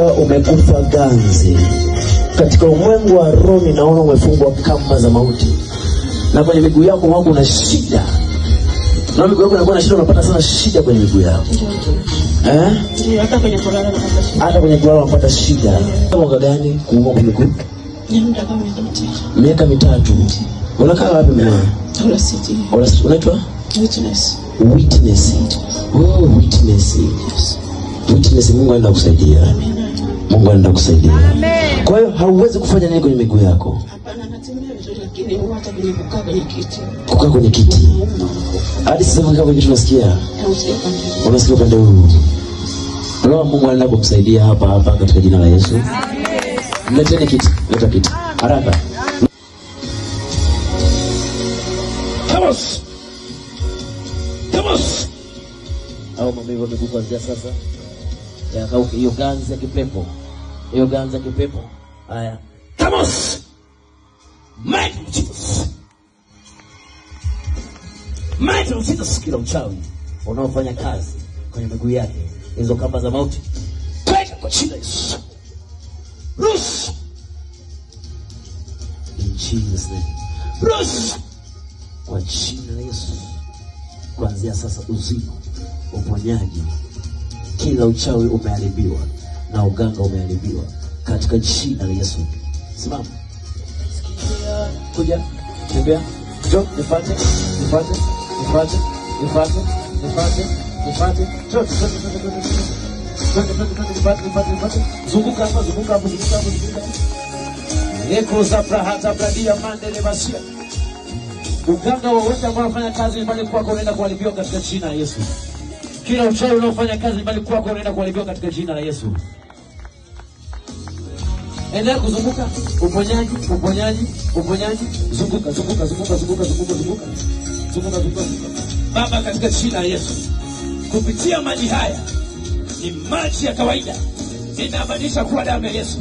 Umekufa ganzi. Katika ulimwengu wa roho naona umefungwa kamba za mauti. Na kwenye miguu yako wako una shida. Na miguu yako inakuwa na shida, unapata sana shida kwenye miguu yako. Ndio, hata kwenye kulala napata shida. Hata kwenye kulala unapata shida. Mwaka gani kuuma kwa miguu? Miaka mitatu. Unakaa wapi mwana? Ola City. Unaitwa? Witness. Witness. Oh, witness. Yes. Witness, Mungu anaenda kusaidia. Amen. Mungu anaenda kusaidia. Amen. Kwa hiyo hauwezi kufanya nini kwenye miguu yako? Hapana, natembea vizuri lakini hata kwenye kukaa kwenye kiti. Kukaa kwenye kiti. Hadi sasa kukaa kwenye kiti unasikia? Unasikia upande huu. Roho Mungu anaenda kukusaidia hapa katika jina la Yesu. Amen. Mleteni kiti, leta kiti. Haraka. Vamos. Vamos. Au maumivu miguu kuanzia sasa. Ya kauke hiyo ganzi ya kipepo. Hiyo ganzi ya kipepo. Haya. Vamos. Mighty Jesus. Mighty Jesus, kila uchawi unaofanya kazi kwenye miguu yake, hizo kamba za mauti, break kwa jina la Yesu. Loose. In Jesus name. Loose. Kwa jina la Yesu. Kuanzia sasa uzima, uponyaji, kila uchawi umeharibiwa na uganga umeharibiwa katika jina la Yesu. Simama. Kuja, tembea. Jo, nifate. Zunguka hapo. Eko za prahata bradia mandele basia. Uganga wowote ambao unafanya kazi nyumbani kwako unaenda kuharibiwa katika jina la Yesu. Kila uchawi unaofanya kazi nyumbani kwako unaenda kuharibiwa katika jina la Yesu. Endelea kuzunguka, uponyaji. Zunguka. Baba, katika jina la Yesu, kupitia maji haya, ni maji ya kawaida, ninabadilisha kuwa damu ya Yesu.